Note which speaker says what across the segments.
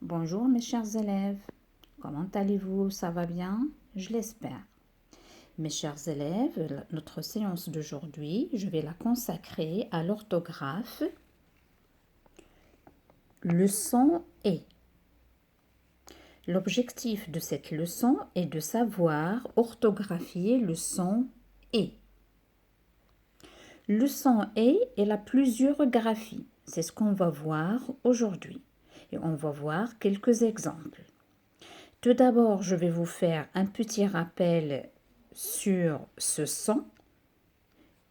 Speaker 1: Bonjour mes chers élèves, comment allez-vous? Ça va bien? Je l'espère. Mes chers élèves, notre séance d'aujourd'hui, je vais la consacrer à l'orthographe. Leçon est. L'objectif de cette leçon est de savoir orthographier le son et. Le son et, il a plusieurs graphies. C'est ce qu'on va voir aujourd'hui. Et on va voir quelques exemples. Tout d'abord, je vais vous faire un petit rappel sur ce son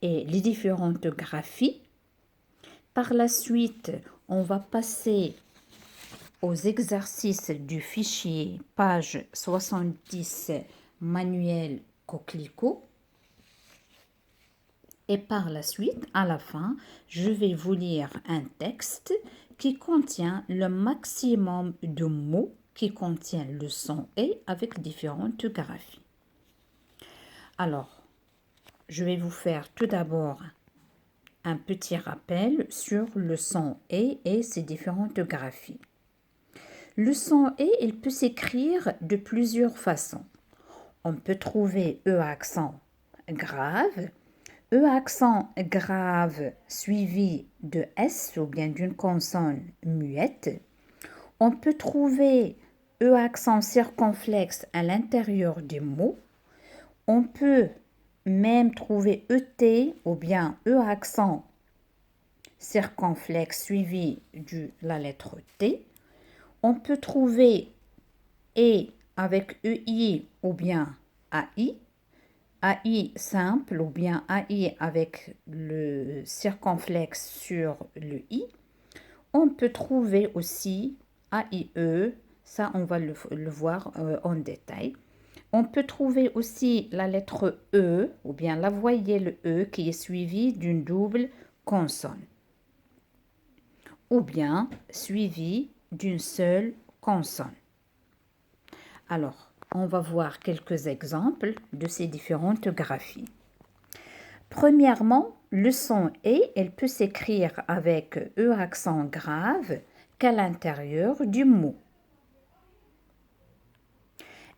Speaker 1: et les différentes graphies. Par la suite, on va passer aux exercices du fichier page 70 manuel Coquelicot. Et par la suite, à la fin, je vais vous lire un texte qui contient le maximum de mots qui contiennent le son et avec différentes graphies. Alors, je vais vous faire tout d'abord un petit rappel sur le son et ses différentes graphies. Le son et, il peut s'écrire de plusieurs façons. On peut trouver E accent grave, E accent grave suivi de S ou bien d'une consonne muette. On peut trouver E accent circonflexe à l'intérieur des mots. On peut même trouver ET ou bien E accent circonflexe suivi de la lettre T. On peut trouver E avec EI ou bien AI. AI simple ou bien AI avec le circonflexe sur le I. On peut trouver aussi AIE, ça on va le voir en détail. On peut trouver aussi la lettre E ou bien la voyelle E qui est suivie d'une double consonne ou bien suivie d'une seule consonne. Alors, on va voir quelques exemples de ces différentes graphies. Premièrement, le son et, elle peut s'écrire avec E accent grave qu'à l'intérieur du mot.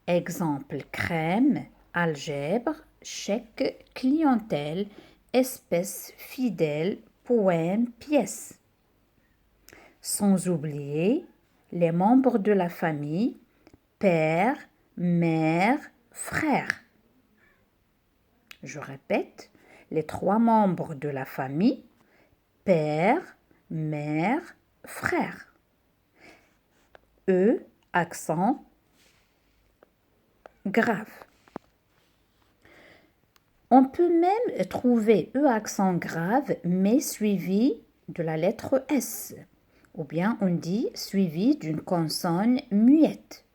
Speaker 1: Exemple crème, algèbre, chèque, clientèle, espèce, fidèle, poème, pièce. Sans oublier les membres de la famille, père, mère, frère. Je répète, les trois membres de la famille, père, mère, frère. E, accent grave. On peut même trouver E accent grave mais suivi de la lettre S. Ou bien on dit suivi d'une consonne muette.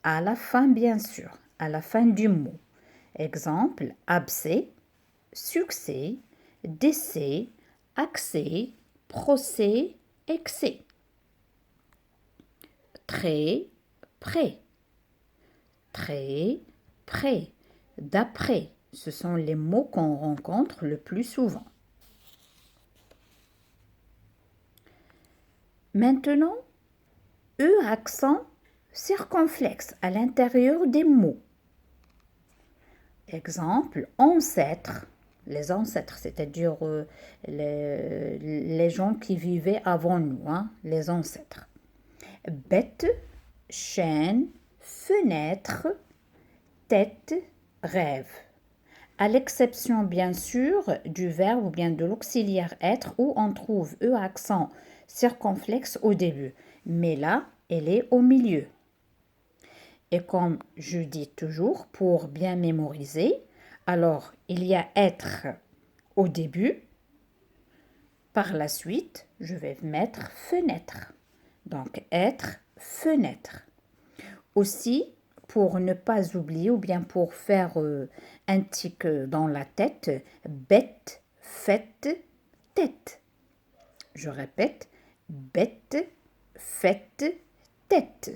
Speaker 1: À la fin, bien sûr, à la fin du mot. Exemple, abcès, succès, décès, accès, procès, excès. Très, près. Très, près. D'après, ce sont les mots qu'on rencontre le plus souvent. Maintenant, E accent circonflexe à l'intérieur des mots. Exemple, ancêtre. Les ancêtres, c'est-à-dire les gens qui vivaient avant nous, hein, les ancêtres. Bête, chaîne, fenêtre, tête, rêve. À l'exception bien sûr du verbe ou bien de l'auxiliaire être où on trouve E accent circonflexe au début. Mais là, elle est au milieu. Et comme je dis toujours, pour bien mémoriser, alors il y a être au début. Par la suite, je vais mettre fenêtre. Donc être, fenêtre. Aussi, pour ne pas oublier ou bien pour faire un tic dans la tête, bête, fête, tête. Je répète, bête, fête, tête.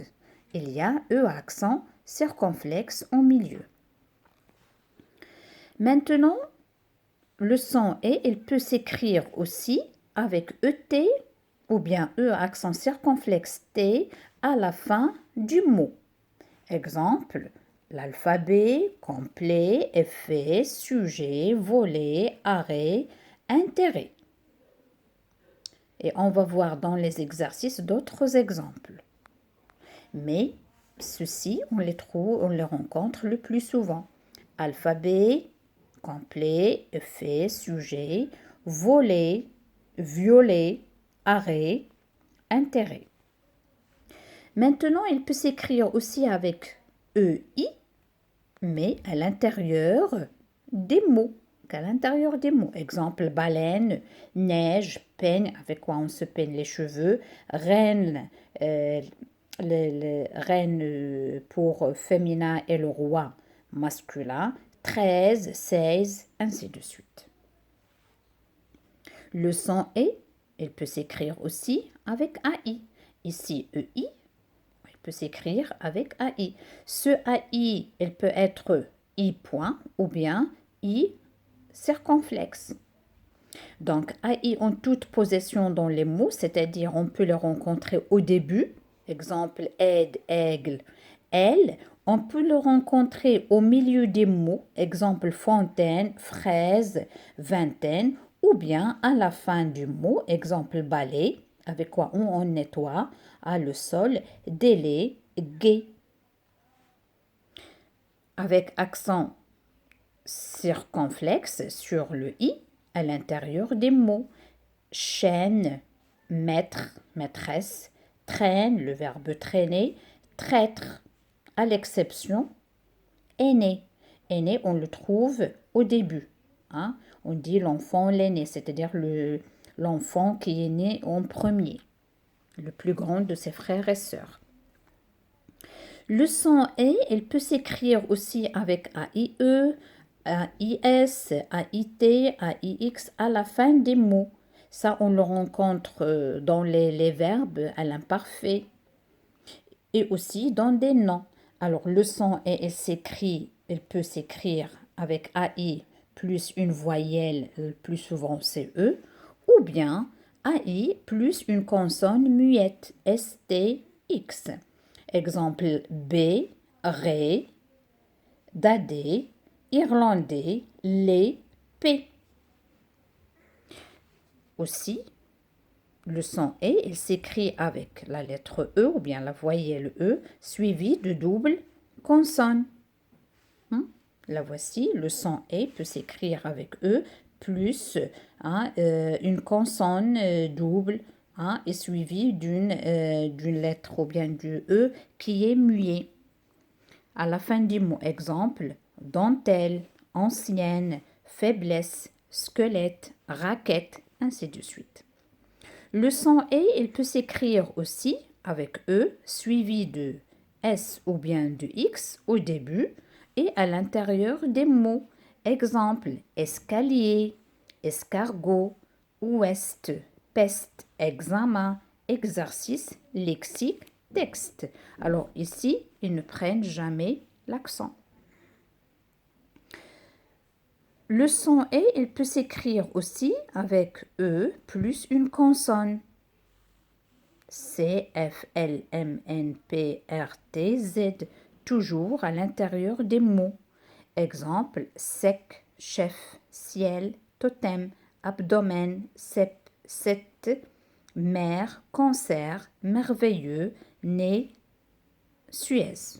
Speaker 1: Il y a E accent circonflexe au milieu. Maintenant, le son et, il peut s'écrire aussi avec ET ou bien E accent circonflexe T à la fin du mot. Exemple, l'alphabet complet, effet, sujet, volet, arrêt, intérêt. Et on va voir dans les exercices d'autres exemples. Mais ceux-ci, on les rencontre le plus souvent. Alphabet complet, effet, sujet, volet, violet, arrêt, intérêt. Maintenant, il peut s'écrire aussi avec EI, mais à l'intérieur des mots. Exemple, baleine, neige, peigne, avec quoi on se peigne les cheveux, reine, reine pour féminin et le roi masculin, 13, 16, ainsi de suite. Le son E, il peut s'écrire aussi avec AI. Ici, EI, il peut s'écrire avec AI. Ce AI, il peut être I point ou bien I circonflexe. Donc, AI en toute possession dans les mots, c'est-à-dire on peut les rencontrer au début. Exemple, aide, aigle, elle. On peut le rencontrer au milieu des mots. Exemple, fontaine, fraise, vingtaine. Ou bien à la fin du mot. Exemple, balai, avec quoi on nettoie, le sol, délai, gai. Avec accent circonflexe sur le i à l'intérieur des mots. Chaîne, maître, maîtresse, traîne, le verbe traîner, traître, à l'exception, aîné. Aîné, on le trouve au début. On dit l'enfant l'aîné, c'est-à-dire l'enfant qui est né en premier, le plus grand de ses frères et sœurs. Le son E, il peut s'écrire aussi avec AIE, AIS, AIT, AIX à la fin des mots. Ça, on le rencontre dans les verbes à l'imparfait et aussi dans des noms. Alors, le son E, il peut s'écrire avec AI plus une voyelle, le plus souvent c'est E, ou bien AI plus une consonne muette, STX. Exemple B, Ré, Dadé, Irlandais, les, P. Aussi, le son E, il s'écrit avec la lettre E ou bien la voyelle E suivie de double consonne. La voici, le son E peut s'écrire avec E plus une consonne double et suivie d'une lettre ou bien du E qui est muet. À la fin du mot, exemple, dentelle, ancienne, faiblesse, squelette, raquette, ainsi de suite. Le son E, il peut s'écrire aussi avec E suivi de S ou bien de X au début et à l'intérieur des mots. Exemple, escalier, escargot, ouest, peste, examen, exercice, lexique, texte. Alors ici, ils ne prennent jamais l'accent. Le son E, il peut s'écrire aussi avec E plus une consonne. C, F, L, M, N, P, R, T, Z, toujours à l'intérieur des mots. Exemple, sec, chef, ciel, totem, abdomen, cep, sept, mer, concert, merveilleux, nez, Suez.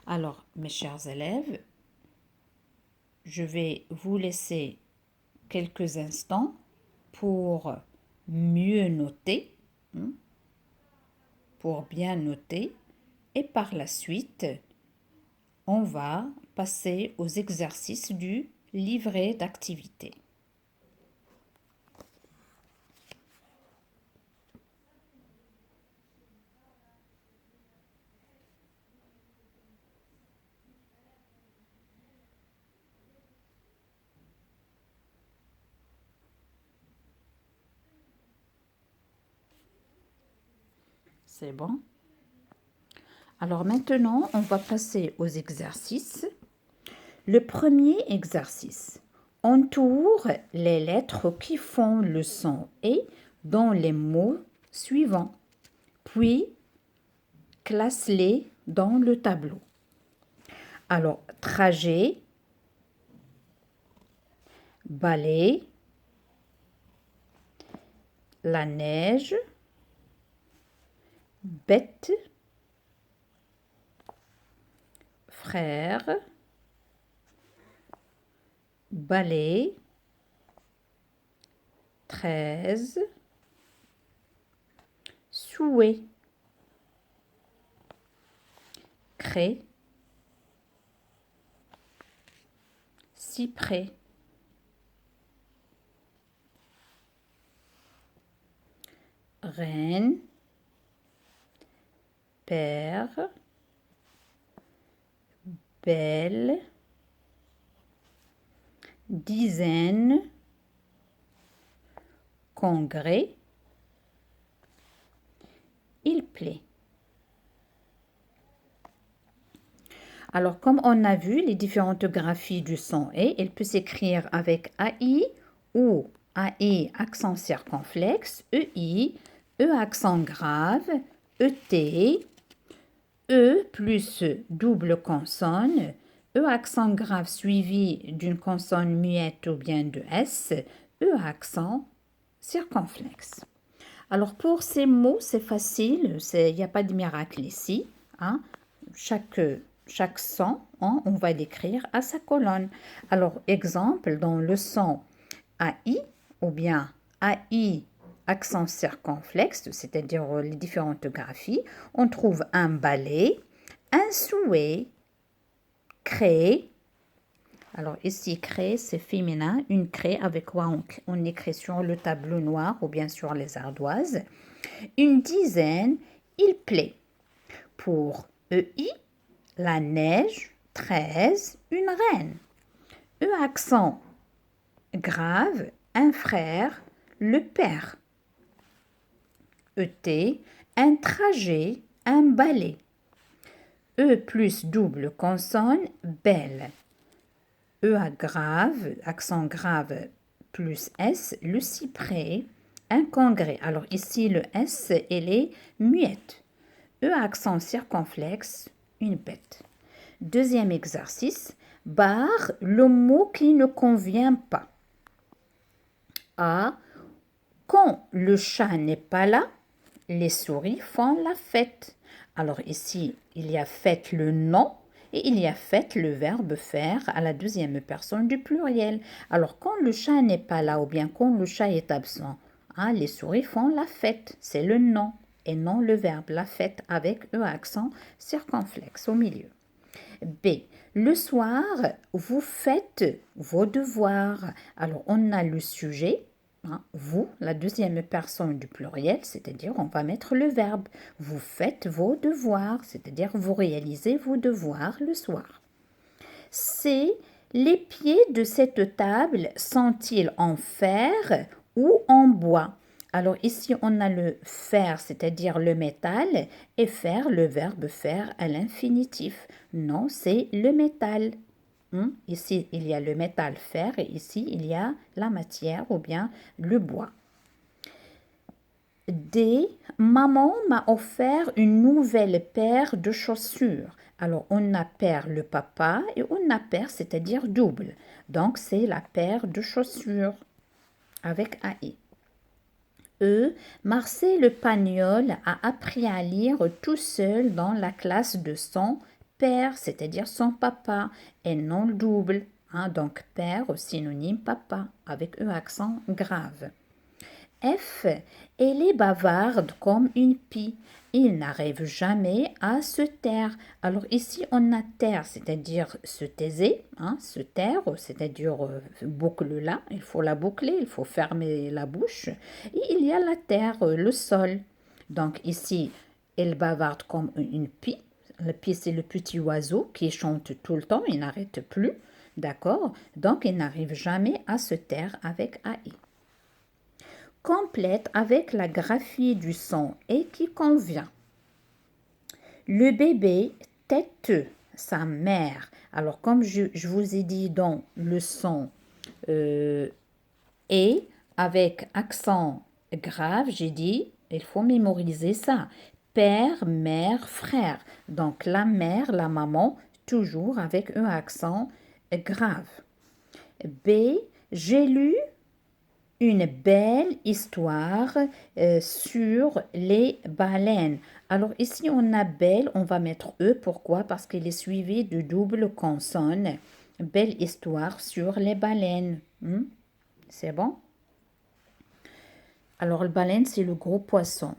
Speaker 1: Alors, mes chers élèves, je vais vous laisser quelques instants pour mieux noter, pour bien noter, et par la suite, on va passer aux exercices du livret d'activité. C'est bon? Alors maintenant, on va passer aux exercices. Le premier exercice. Entoure les lettres qui font le son E dans les mots suivants, puis classe-les dans le tableau. Alors, trajet, balai, la neige, bête, frère, balai, 13, souhait, craie, cyprès, reine, père, belle, dizaine, congrès, il plaît. Alors, comme on a vu les différentes graphies du son E, il peut s'écrire avec AI ou AI accent circonflexe, EI, E accent grave, ET, E plus double consonne, E accent grave suivi d'une consonne muette ou bien de S, E accent circonflexe. Alors pour ces mots, c'est facile, il n'y a pas de miracle ici. Hein. Chaque son, hein, on va l'écrire à sa colonne. Alors exemple, dans le son AI ou bien AI accent circonflexe, c'est-à-dire les différentes graphies, on trouve un balai, un souhait, craie. Alors ici, craie, c'est féminin, une craie avec quoi on écrit sur le tableau noir ou bien sur les ardoises. Une dizaine, il plaît. Pour EI, la neige, 13, une reine. E accent grave, un frère, le père. ET, un trajet, un balai. E plus double consonne, belle. E grave, accent grave plus S, le cyprès, un congrès. Alors ici, le S, elle est muette. E accent circonflexe, une bête. Deuxième exercice, barre le mot qui ne convient pas. A. Quand le chat n'est pas là, les souris font la fête. Alors ici, il y a fête le nom et il y a fête le verbe faire à la deuxième personne du pluriel. Alors quand le chat n'est pas là ou bien quand le chat est absent, hein, les souris font la fête. C'est le nom et non le verbe, la fête avec E accent circonflexe au milieu. B. Le soir, vous faites vos devoirs. Alors, on a le sujet, hein, vous, la deuxième personne du pluriel, c'est-à-dire on va mettre le verbe. Vous faites vos devoirs, c'est-à-dire vous réalisez vos devoirs le soir. C. Les pieds de cette table sont-ils en fer ou en bois? Alors ici, on a le fer, c'est-à-dire le métal, et faire, le verbe faire à l'infinitif. Non, c'est le métal. Ici, il y a le métal fer et ici, il y a la matière ou bien le bois. D. Maman m'a offert une nouvelle paire de chaussures. Alors, on a paire le papa et on a paire, c'est-à-dire double. Donc, c'est la paire de chaussures avec AI. E. Marcel le Pagnol a appris à lire tout seul dans la classe de son père, c'est-à-dire son papa, et non le double. Hein, donc, père au synonyme papa, avec E accent grave. F. Elle est bavarde comme une pie. Il n'arrive jamais à se taire. Alors ici, on a taire, c'est-à-dire se taiser, hein, se taire, c'est-à-dire boucle-la. Il faut la boucler, il faut fermer la bouche. Et il y a la terre, le sol. Donc ici, elle bavarde comme une pie. Le pie, c'est le petit oiseau qui chante tout le temps, il n'arrête plus. D'accord? Donc, il n'arrive jamais à se taire avec AI. Complète avec la graphie du son et qui convient. Le bébé tête sa mère. Alors, comme je vous ai dit dans le son et avec accent grave, j'ai dit, il faut mémoriser ça. Père, mère, frère. Donc la mère, la maman, toujours avec un accent grave. B, j'ai lu une belle histoire sur les baleines. Alors ici, on a belle, on va mettre E. Pourquoi? Parce qu'il est suivi de double consonne. Belle histoire sur les baleines. C'est bon? Alors, le baleine, c'est le gros poisson.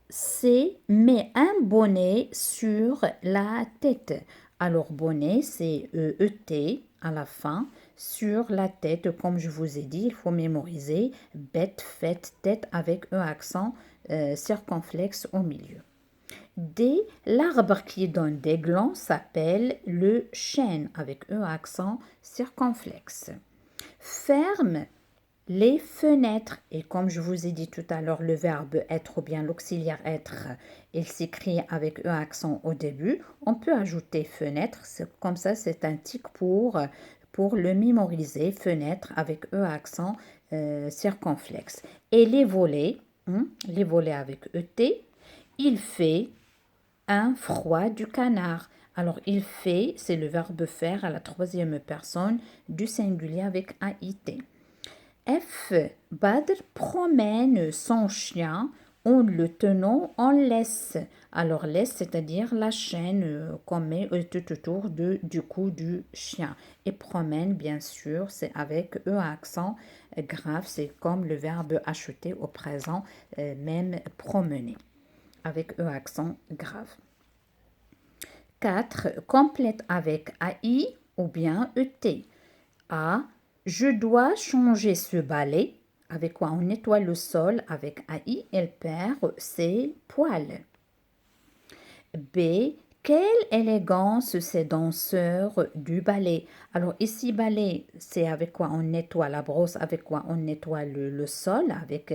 Speaker 1: C, met un bonnet sur la tête. Alors, bonnet, c'est E-T à la fin. Sur la tête, comme je vous ai dit, il faut mémoriser bête, fête, tête avec un accent circonflexe au milieu. D, l'arbre qui donne des glands s'appelle le chêne avec un accent circonflexe. Ferme les fenêtres, et comme je vous ai dit tout à l'heure, le verbe être ou bien l'auxiliaire être, il s'écrit avec un accent au début. On peut ajouter fenêtre, comme ça c'est un tic pour le mémoriser, fenêtre avec un accent circonflexe. Et les volets avec ET, il fait un froid du canard. Alors, il fait, c'est le verbe faire à la troisième personne du singulier avec AIT. F. Badr promène son chien en le tenant en laisse. Alors, laisse, c'est-à-dire la chaîne qu'on met tout autour du cou du chien. Et promène, bien sûr, c'est avec un accent grave. C'est comme le verbe acheter au présent, même promener, avec un accent grave. 4. Complète avec AI ou bien ET. A. Je dois changer ce balai. Avec quoi on nettoie le sol avec AI, elle perd ses poils. B. Quelle élégance ces danseurs du ballet. Alors ici, ballet, c'est avec quoi on nettoie la brosse, avec quoi on nettoie le sol, avec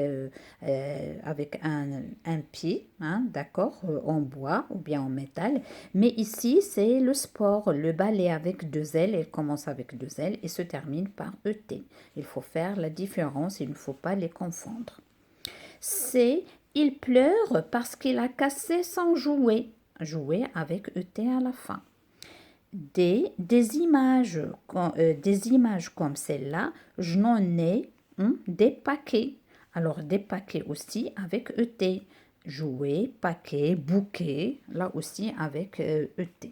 Speaker 1: un pied, d'accord, en bois ou bien en métal. Mais ici, c'est le sport, le ballet avec deux ailes, il commence avec deux ailes et se termine par ET. Il faut faire la différence, il ne faut pas les confondre. C. Il pleure parce qu'il a cassé son jouet. Jouer avec ET à la fin. D. Des images comme celle-là, je n'en ai des paquets. Alors des paquets aussi avec ET. Jouer, paquet, bouquet, là aussi avec ET.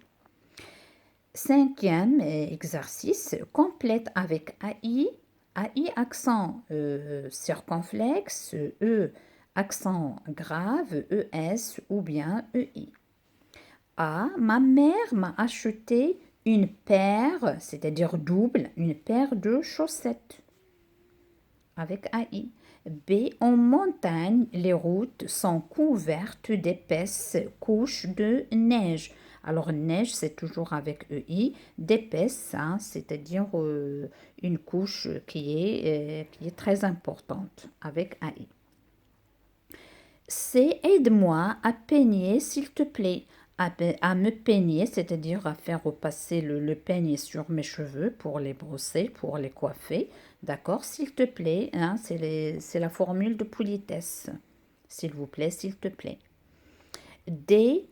Speaker 1: Cinquième exercice, complète avec AI. AI accent circonflexe, E accent grave, ES ou bien EI. A. Ma mère m'a acheté une paire, c'est-à-dire double, une paire de chaussettes avec AI. B. En montagne, les routes sont couvertes d'épaisses couches de neige. Alors, neige, c'est toujours avec EI. D'épaisse, c'est-à-dire une couche qui est très importante avec AI. C. Aide-moi à peigner, s'il te plaît. À me peigner, c'est-à-dire à faire repasser le peigne sur mes cheveux pour les brosser, pour les coiffer. D'accord? S'il te plaît, c'est la formule de politesse. S'il vous plaît, s'il te plaît. D.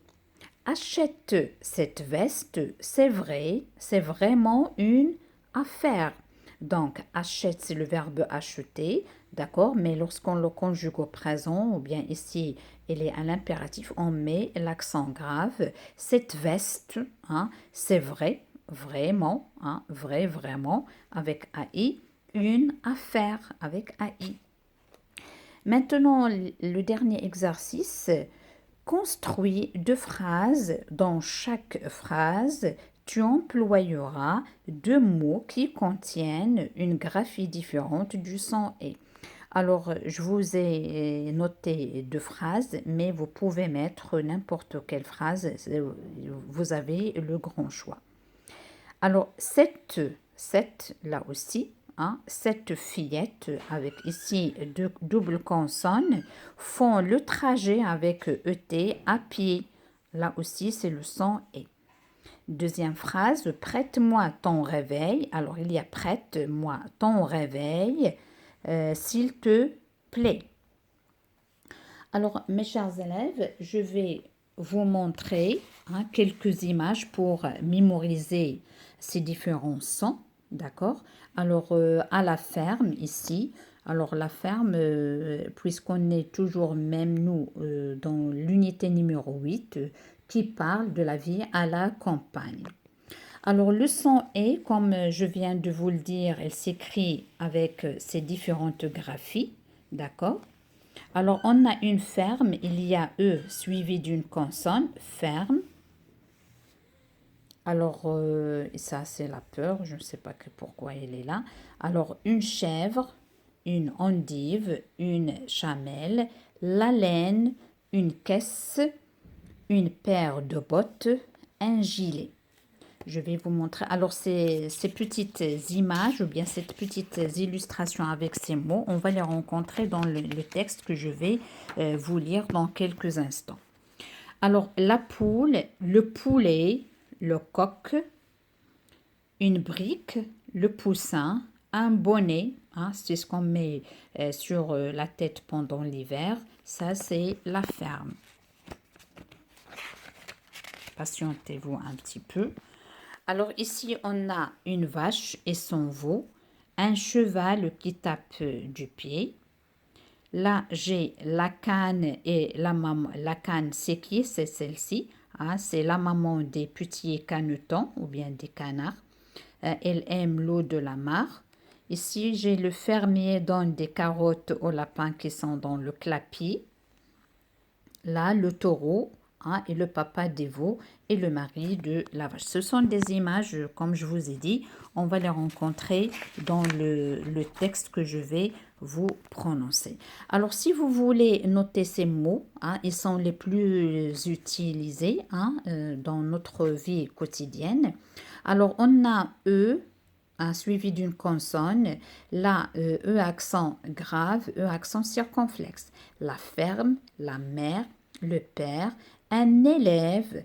Speaker 1: Achète cette veste, c'est vrai, c'est vraiment une affaire. Donc, achète, c'est le verbe acheter, d'accord, mais lorsqu'on le conjugue au présent, ou bien ici, il est à l'impératif, on met l'accent grave. Cette veste, c'est vrai, vraiment, vrai, vraiment, avec AI, une affaire avec AI. Maintenant, le dernier exercice, construis deux phrases. Dans chaque phrase, tu employeras deux mots qui contiennent une graphie différente du son et. Alors, je vous ai noté deux phrases, mais vous pouvez mettre n'importe quelle phrase. Vous avez le grand choix. Alors, cette là aussi, cette fillette, avec ici deux doubles consonnes, font le trajet avec ET à pied. Là aussi, c'est le son et. Deuxième phrase, prête-moi ton réveil. Alors, il y a prête-moi ton réveil, s'il te plaît. Alors, mes chers élèves, je vais vous montrer quelques images pour mémoriser ces différents sons. D'accord? Alors, à la ferme, ici, alors la ferme, puisqu'on est toujours, même nous, dans l'unité numéro 8, qui parle de la vie à la campagne. Alors, le son est, comme je viens de vous le dire, elle s'écrit avec ces différentes graphies. D'accord? Alors, on a une ferme, il y a E suivi d'une consonne, ferme. Alors, ça, c'est la peur, je ne sais pas pourquoi elle est là. Alors, une chèvre, une endive, une chamelle, la laine, une caisse, une paire de bottes, un gilet. Je vais vous montrer. Alors, ces petites images ou bien ces petites illustrations avec ces mots, on va les rencontrer dans le texte que je vais vous lire dans quelques instants. Alors, la poule, le poulet, le coq, une brique, le poussin, un bonnet, c'est ce qu'on met sur la tête pendant l'hiver. Ça, c'est la ferme. Patientez-vous un petit peu. Alors ici, on a une vache et son veau, un cheval qui tape du pied. Là, j'ai la canne et la maman. La canne, c'est qui? C'est celle-ci. C'est la maman des petits canetons ou bien des canards. Elle aime l'eau de la mare. Ici, j'ai le fermier donne des carottes aux lapins qui sont dans le clapier. Là, le taureau et le papa des veaux et le mari de la vache. Ce sont des images, comme je vous ai dit, on va les rencontrer dans le texte que je vais vous prononcer. Alors, si vous voulez noter ces mots, ils sont les plus utilisés dans notre vie quotidienne. Alors, on a E, suivi d'une consonne, là, E accent grave, E accent circonflexe. La ferme, la mère, le père, un élève,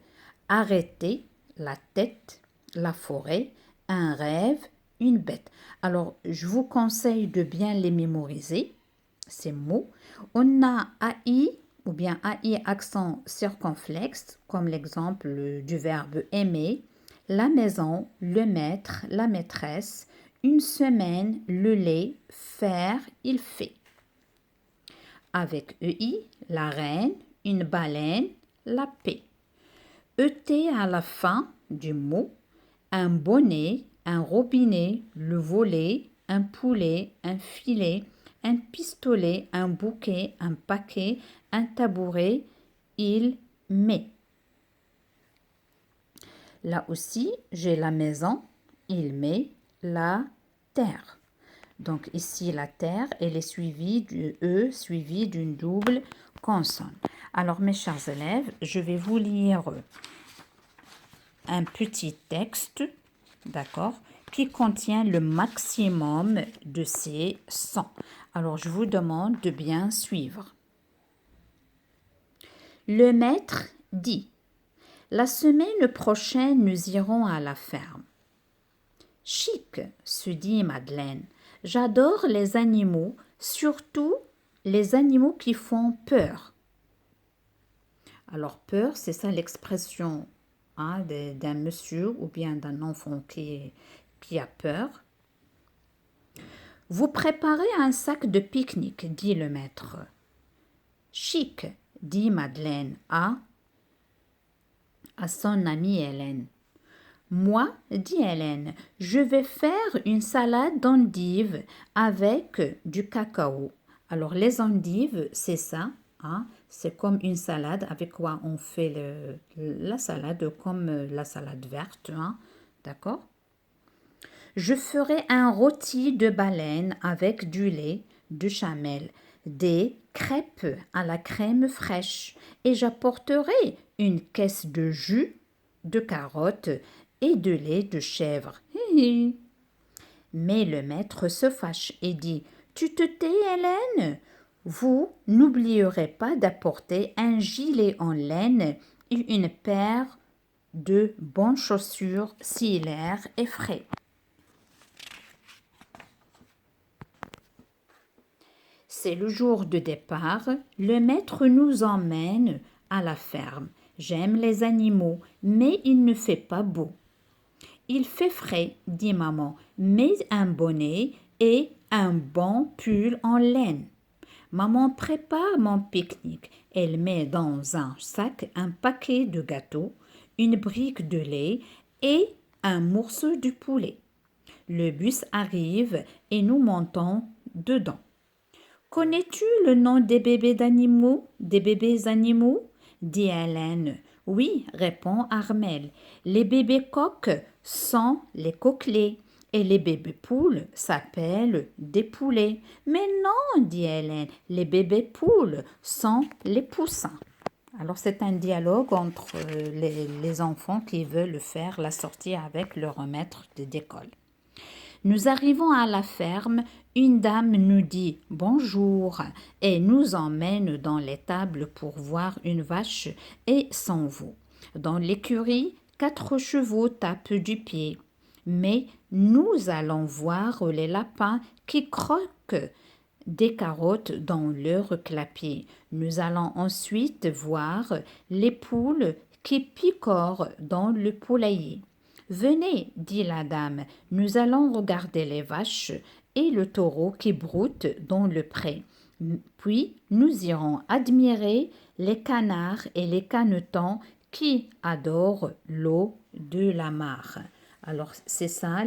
Speaker 1: arrêter, la tête, la forêt, un rêve, une bête. Alors, je vous conseille de bien les mémoriser, ces mots. On a AI ou bien AI accent circonflexe, comme l'exemple du verbe aimer, la maison, le maître, la maîtresse, une semaine, le lait, faire, il fait. Avec EI, la reine, une baleine, la paix. ET à la fin du mot, un bonnet, un robinet, le volet, un poulet, un filet, un pistolet, un bouquet, un paquet, un tabouret, il met. Là aussi, j'ai la maison, il met la terre. Donc ici, la terre, elle est suivie du E, suivie d'une double consonne. Alors, mes chers élèves, je vais vous lire un petit texte, d'accord, qui contient le maximum de ces sons. Alors, je vous demande de bien suivre. Le maître dit: la semaine prochaine, nous irons à la ferme. Chic, se dit Madeleine. J'adore les animaux, surtout les animaux qui font peur. Alors, peur, c'est ça l'expression d'un monsieur ou bien d'un enfant qui a peur. Vous préparez un sac de pique-nique, dit le maître. Chic, dit Madeleine à son amie Hélène. Moi, dit Hélène, je vais faire une salade d'endives avec du cacao. Alors, les endives, c'est ça. C'est comme une salade avec quoi on fait la salade, comme la salade verte. D'accord? Je ferai un rôti de baleine avec du lait, de chamel, des crêpes à la crème fraîche et j'apporterai une caisse de jus de carottes et de lait de chèvre. Mais le maître se fâche et dit: tu te tais, Hélène? Vous n'oublierez pas d'apporter un gilet en laine et une paire de bonnes chaussures si l'air est frais. C'est le jour de départ. Le maître nous emmène à la ferme. J'aime les animaux, mais il ne fait pas beau. Il fait frais, dit maman. Mets un bonnet et un bon pull en laine. Maman prépare mon pique-nique. Elle met dans un sac un paquet de gâteaux, une brique de lait et un morceau de poulet. Le bus arrive et nous montons dedans. Connais-tu le nom des bébés animaux, dit Hélène. Oui, répond Armel. Les bébés coqs sont les coquelets et les bébés poules s'appellent des poulets. Mais non, dit Hélène, les bébés poules sont les poussins. Alors c'est un dialogue entre les enfants qui veulent faire la sortie avec leur maître d'école. Nous arrivons à la ferme, une dame nous dit bonjour et nous emmène dans l'étable pour voir une vache et son veau. Dans l'écurie, 4 chevaux tapent du pied. Mais nous allons voir les lapins qui croquent des carottes dans leur clapier. Nous allons ensuite voir les poules qui picorent dans le poulailler. Venez, dit la dame, nous allons regarder les vaches et le taureau qui broute dans le pré. Puis nous irons admirer les canards et les canetons qui adorent l'eau de la mare. Alors c'est ça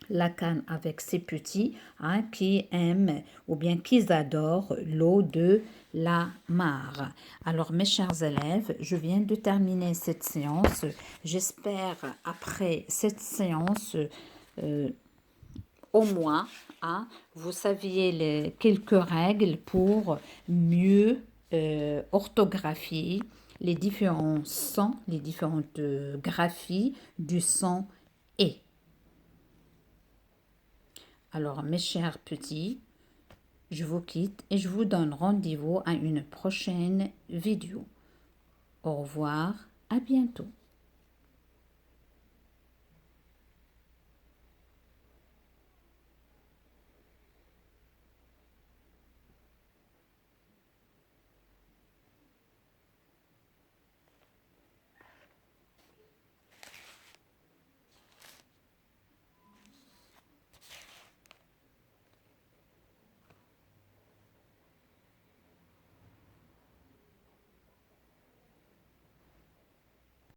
Speaker 1: la canne avec ses petits qui aiment ou bien qui adorent l'eau de la mare. Alors mes chers élèves, je viens de terminer cette séance. J'espère après cette séance au moins vous saviez quelques règles pour mieux orthographier les différents sons, les différentes graphies du son et. Alors, mes chers petits, je vous quitte et je vous donne rendez-vous à une prochaine vidéo. Au revoir, à bientôt.